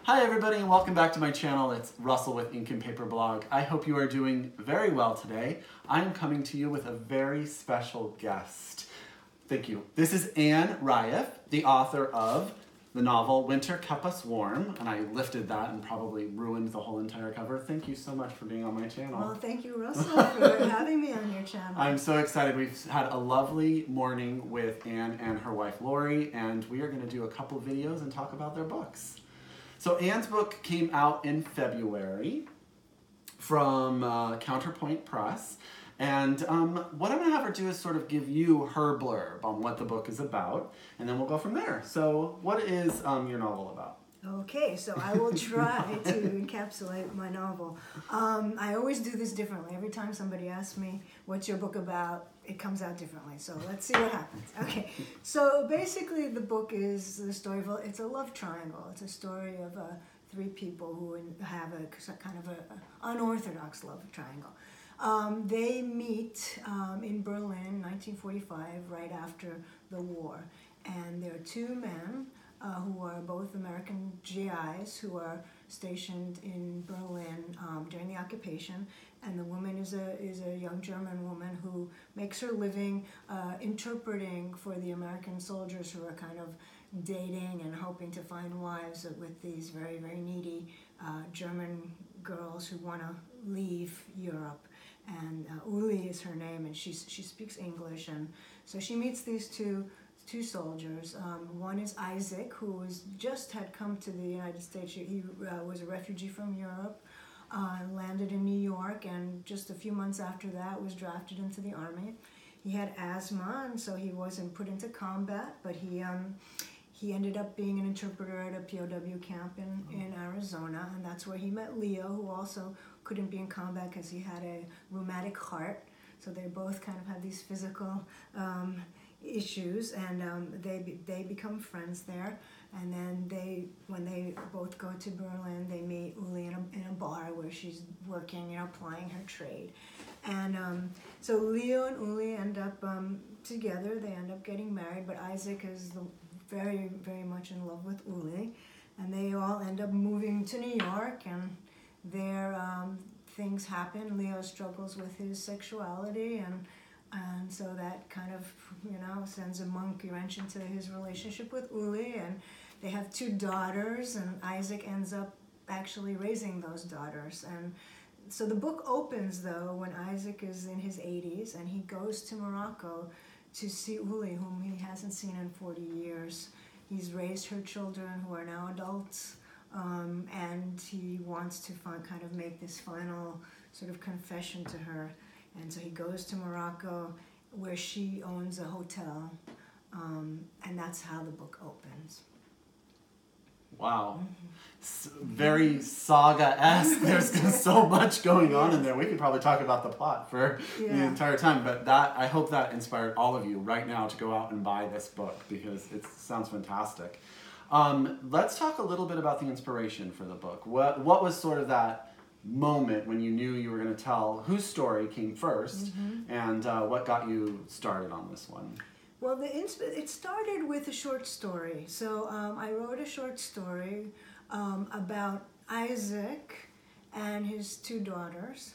Hi everybody and welcome back to my channel. It's Russell with Ink and Paper Blog. I hope you are doing very well today. I am coming to you with a very special guest. Thank you. This is Anne Raeff, the author of the novel Winter Kept Us Warm, and I lifted that and probably ruined the whole entire cover. Thank you so much for being on my channel. Well, thank you, Russell, for having me on your channel. I'm so excited. We've had a lovely morning with Anne and her wife Lori, and we are going to do a couple videos and talk about their books. So Anne's book came out in February from Counterpoint Press, and what I'm going to have her do is sort of give you her blurb on what the book is about, and then we'll go from there. So what is your novel about? Okay, so I will try to encapsulate my novel. I always do this differently. Every time somebody asks me, what's your book about, it comes out differently. So let's see what happens. Okay, so basically the book is the story of, it's a love triangle. It's a story of three people who have a kind of an unorthodox love triangle. They meet in Berlin, 1945, right after the war. And there are two men who are both American GIs who are stationed in Berlin during the occupation, and the woman is a young German woman who makes her living interpreting for the American soldiers who are kind of dating and hoping to find wives with these very, very needy German girls who want to leave Europe. And Uli is her name, and she speaks English, and so she meets these two soldiers. One is Isaac, who just had come to the United States. He was a refugee from Europe, landed in New York, and just a few months after that was drafted into the army. He had asthma, and so he wasn't put into combat, but he ended up being an interpreter at a POW camp in Arizona, and that's where he met Leo, who also couldn't be in combat because he had a rheumatic heart. So they both kind of had these physical issues, and they become friends there. And then when they both go to Berlin, they meet Uli in a bar where she's working, plying her trade. And so Leo and Uli end up together. They end up getting married, but Isaac is very, very much in love with Uli, and they all end up moving to New York, and there things happen. Leo struggles with his sexuality, and so that kind of, sends a monkey wrench into his relationship with Uli, and they have two daughters, and Isaac ends up actually raising those daughters. And so the book opens, though, when Isaac is in his 80s, and he goes to Morocco to see Uli, whom he hasn't seen in 40 years. He's raised her children, who are now adults, and he wants to kind of make this final sort of confession to her. And so he goes to Morocco, where she owns a hotel, and that's how the book opens. Wow. Very saga-esque. There's so much going on in there. We could probably talk about the plot for the entire time, but I hope that inspired all of you right now to go out and buy this book, because it sounds fantastic. Let's talk a little bit about the inspiration for the book. What was sort of that moment when you knew you were going to tell whose story came first, and what got you started on this one? Well, it started with a short story. So I wrote a short story about Isaac and his two daughters.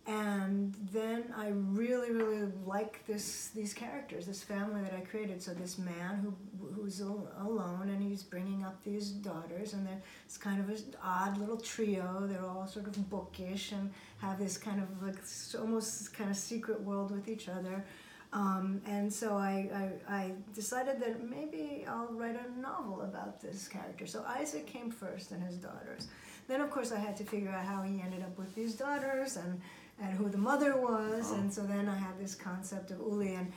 And then I really, really like these characters, this family that I created. So this man who's alone, and he's bringing up these daughters, and it's kind of an odd little trio. They're all sort of bookish and have this kind of almost kind of secret world with each other. And so I decided that maybe I'll write a novel about this character. So Isaac came first, and his daughters. Then, of course, I had to figure out how he ended up with these daughters, and who the mother was. And so then I had this concept of Uli. And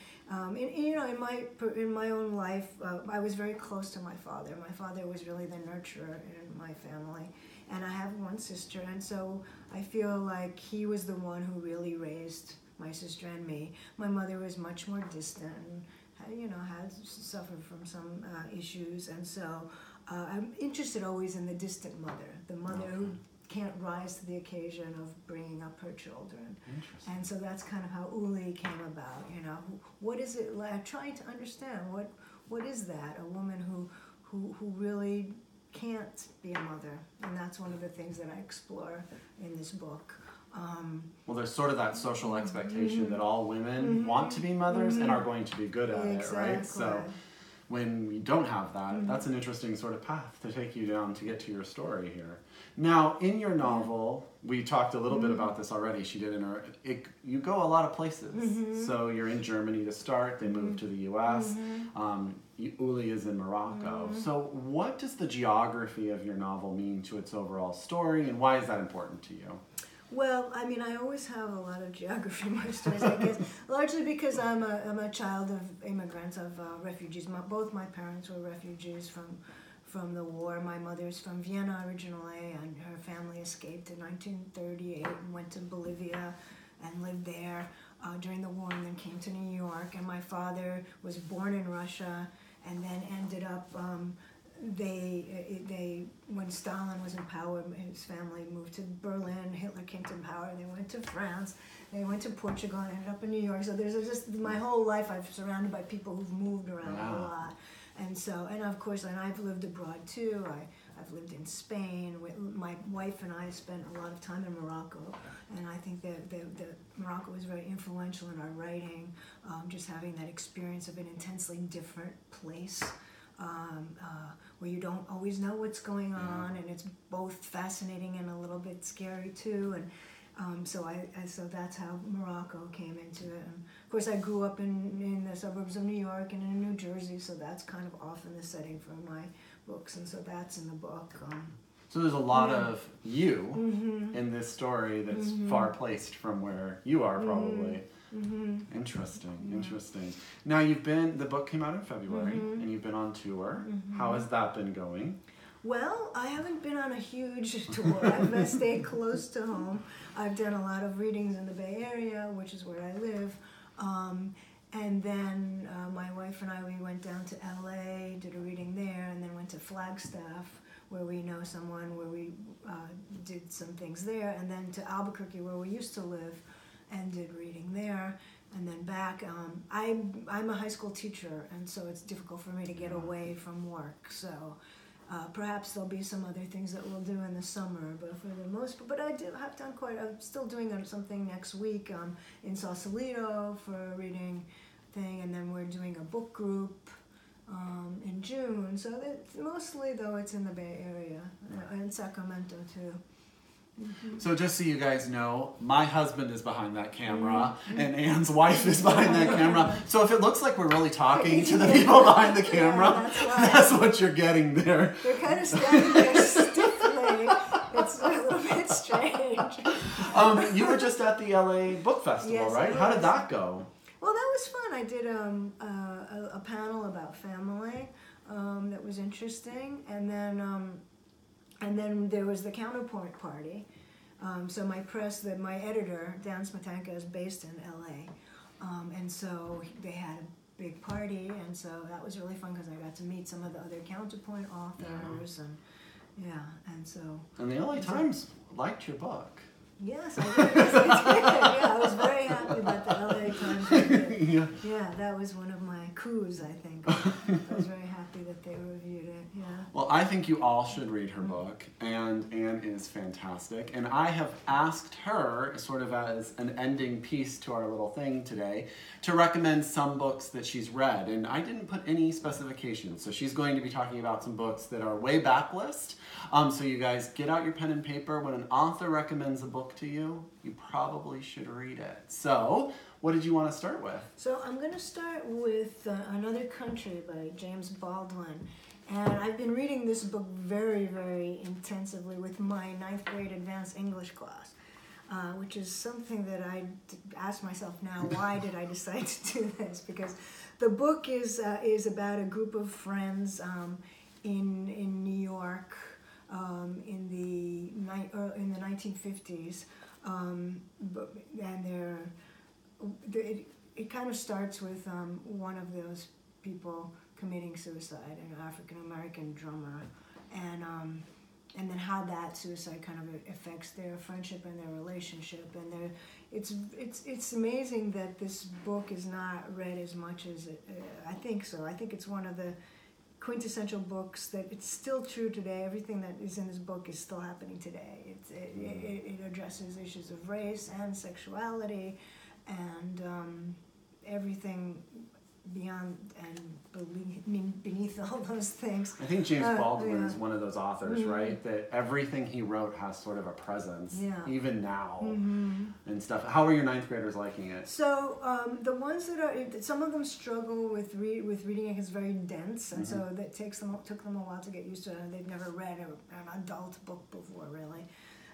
in my own life, I was very close to my father. My father was really the nurturer in my family, and I have one sister. And so I feel like he was the one who really raised my sister and me. My mother was much more distant, and had suffered from some issues, and so I'm interested always in the distant mother, the mother who can't rise to the occasion of bringing up her children. And so that's kind of how Uli came about. What is it like? Trying to understand what is that, a woman who really can't be a mother, and that's one of the things that I explore in this book. Well, there's sort of that social expectation that all women want to be mothers and are going to be good at it, right? So when we don't have that, that's an interesting sort of path to take you down to get to your story here. Now, in your novel, we talked a little bit about this already. She did you go a lot of places. So you're in Germany to start, they moved to the U.S., Uli is in Morocco. So what does the geography of your novel mean to its overall story, and why is that important to you? Well, I mean, I always have a lot of geography in my stories, I guess, largely because I'm a child of immigrants, of refugees. Both my parents were refugees from the war. My mother's from Vienna originally, and her family escaped in 1938 and went to Bolivia and lived there during the war, and then came to New York. And my father was born in Russia and then ended up... when Stalin was in power, his family moved to Berlin. Hitler came to power. They went to France. They went to Portugal and ended up in New York. So there's just my whole life I've surrounded by people who've moved around a lot. And of course, I've lived abroad too. I've lived in Spain. My wife and I spent a lot of time in Morocco, and I think that Morocco was very influential in our writing. Just having that experience of an intensely different place. Where you don't always know what's going on, and it's both fascinating and a little bit scary too. And so that's how Morocco came into it. And of course, I grew up in the suburbs of New York and in New Jersey, so that's kind of often the setting for my books, and so that's in the book. So there's a lot of you in this story that's far placed from where you are, probably. Interesting. Now the book came out in February, and you've been on tour. How has that been going? Well, I haven't been on a huge tour. I've stayed close to home. I've done a lot of readings in the Bay Area, which is where I live. And then my wife and we went down to LA, did a reading there, and then went to Flagstaff, where we know someone, where we did some things there, and then to Albuquerque, where we used to live, and did reading there, and then back. I'm a high school teacher, and so it's difficult for me to get away from work. So perhaps there'll be some other things that we'll do in the summer, but for the most part, I have done I'm still doing something next week in Sausalito for a reading thing, and then we're doing a book group in June. So mostly, though, it's in the Bay Area, and Sacramento too. So just so you guys know, my husband is behind that camera, and Anne's wife is behind that camera. So if it looks like we're really talking to the people behind the camera, that's what you're getting there. They're kind of standing there stiffly. It's a little bit strange. You were just at the LA Book Festival, right? How did that go? Well, that was fun. I did a panel about family that was interesting, and then there was the counterpoint party. So my editor, Dan Smetanka, is based in LA. And so they had a big party, and so that was really fun because I got to meet some of the other counterpoint authors, And the LA Times liked your book. Yes, I did. Yeah, I was very happy about the LA Times. Yeah, that was one of my coups, I think. I was very happy that they reviewed it, Well, I think you all should read her book, and Anne is fantastic. And I have asked her, sort of as an ending piece to our little thing today, to recommend some books that she's read. And I didn't put any specifications, so she's going to be talking about some books that are way backlist. So you guys get out your pen and paper. When an author recommends a book to you, you probably should read it. So, what did you want to start with? So I'm going to start with Another Country by James Baldwin. And I've been reading this book very, very intensively with my 9th grade advanced English class, which is something that I ask myself now, why did I decide to do this? Because the book is about a group of friends in New York in the 1950s, and it kind of starts with one of those people committing suicide, an African-American drummer, and then how that suicide kind of affects their friendship and their relationship. And it's amazing that this book is not read as much as I think so. I think it's one of the quintessential books that it's still true today. Everything that is in this book is still happening today. It addresses issues of race and sexuality and everything beyond and beneath all those things. I think James Baldwin is one of those authors, right? That everything he wrote has sort of a presence, even now, and stuff. How are your ninth graders liking it? So the ones that are, some of them struggle with reading it. It's very dense, and so that took them a while to get used to it. And they've never read an adult book before, really.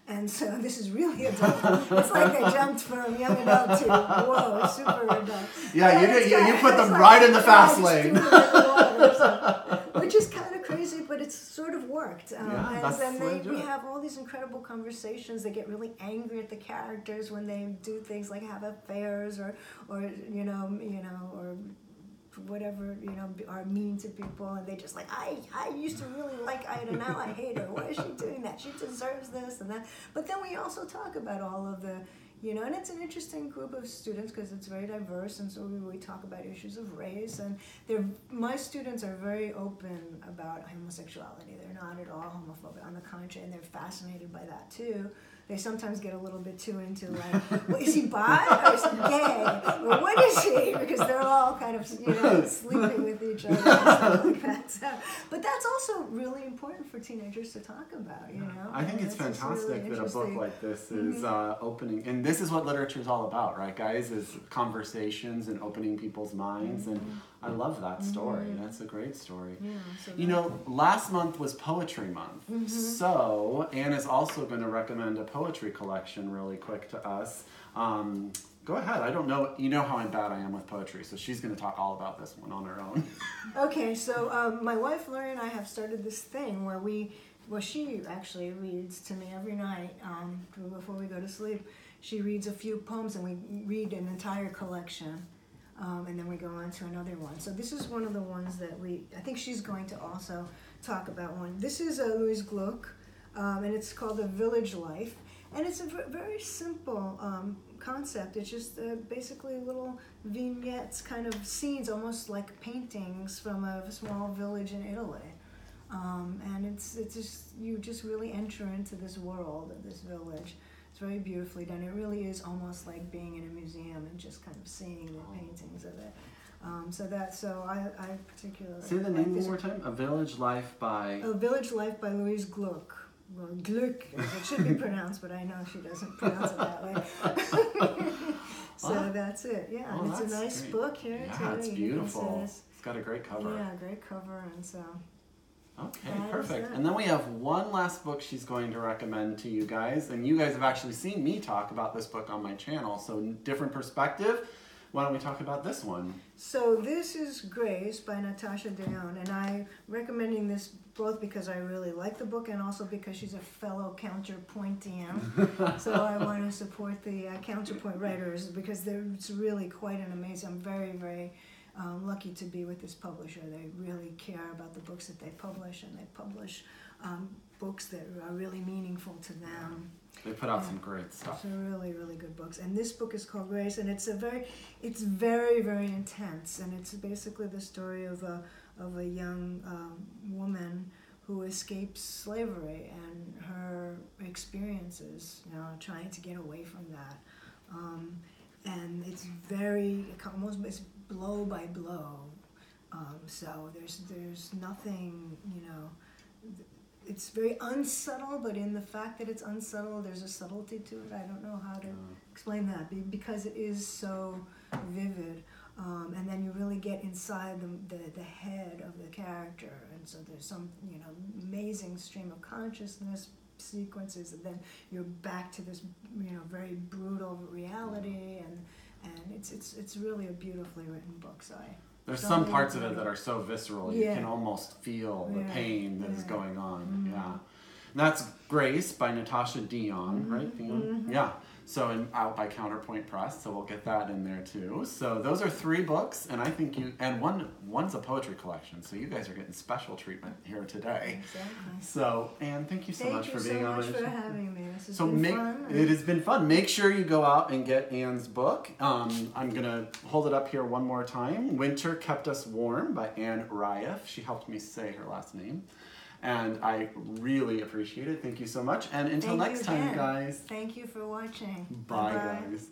And so this is really adult. It's like they jumped from young adult to, whoa, super adult. Yeah, you put them right in the fast lane. Which is kind of crazy, but it's sort of worked. We have all these incredible conversations. They get really angry at the characters when they do things like have affairs or whatever, are mean to people, and they just like, I used to really like Ida, now I hate her. Why is she doing that? She deserves this and that. But then we also talk about all of the, and it's an interesting group of students because it's very diverse, and so we talk about issues of race, and my students are very open about homosexuality. They're not at all homophobic, on the contrary, and they're fascinated by that too. They sometimes get a little bit too into like, well, is he bi or is he gay? Or what is he? Because they're all kind of, sleeping with each other and stuff like that. So, but that's also really important for teenagers to talk about, I think it's fantastic that a book like this is opening, and this is what literature is all about, right, guys? Is conversations and opening people's minds, and I love that story. That's a great story. Yeah, so last month was Poetry Month, so Anne is also going to recommend a poetry collection really quick to us. Go ahead. I don't know. You know how bad I am with poetry, so she's going to talk all about this one on her own. Okay, so my wife Lori and I have started this thing where she actually reads to me every night before we go to sleep. She reads a few poems, and we read an entire collection. And then we go on to another one. So this is one of the ones that I think she's going to also talk about one. This is Louise Gluck, and it's called A Village Life. And it's a very simple concept. It's just basically little vignettes, kind of scenes, almost like paintings from a small village in Italy. And it's just, you just really enter into this world of this village. It's very beautifully done. It really is almost like being in a museum and just kind of seeing the paintings of it. So I particularly say the name one more time. A Village Life by Louise Gluck. Well, Gluck, it should be pronounced, but I know she doesn't pronounce it that way. So that's it. Yeah, and it's a nice book here too. Yeah, it's beautiful. It's got a great cover. Yeah, great cover, and so. Okay, perfect. And then we have one last book she's going to recommend to you guys, and you guys have actually seen me talk about this book on my channel, so different perspective. Why don't we talk about this one? So this is Grace by Natasha Dion, and I'm recommending this both because I really like the book and also because she's a fellow counterpointian. So I want to support the counterpoint writers because it's really quite an amazing, I'm very, very lucky to be with this publisher. They really care about the books that they publish, and they publish books that are really meaningful to them. They put out some great stuff. Some really, really good books. And this book is called Grace, and it's very, very intense. And it's basically the story of a young woman who escapes slavery and her experiences, trying to get away from that. And it's it's blow by blow. So there's nothing, it's very unsubtle, but in the fact that it's unsubtle, there's a subtlety to it. I don't know how to explain that because it is so vivid. And then you really get inside the head of the character. And so there's some, amazing stream of consciousness sequences, and then you're back to this, very brutal reality. And it's really a beautifully written book. So there's some parts of it that are so visceral, you can almost feel the pain that is going on. Yeah. And that's Grace by Natasha Dion, right? Dion? Yeah. out by Counterpoint Press, so we'll get that in there too. So those are 3 books, and I think one's a poetry collection, so you guys are getting special treatment here today. Exactly. So, Anne, thank you so much for being on. Thank you so much for having me. This has So been fun. it has been fun. Make sure you go out and get Anne's book. I'm gonna hold it up here one more time. Winter Kept Us Warm by Anne Raeff. She helped me say her last name. And I really appreciate it. Thank you so much. And until next time, guys. Thank you for watching. Bye, guys.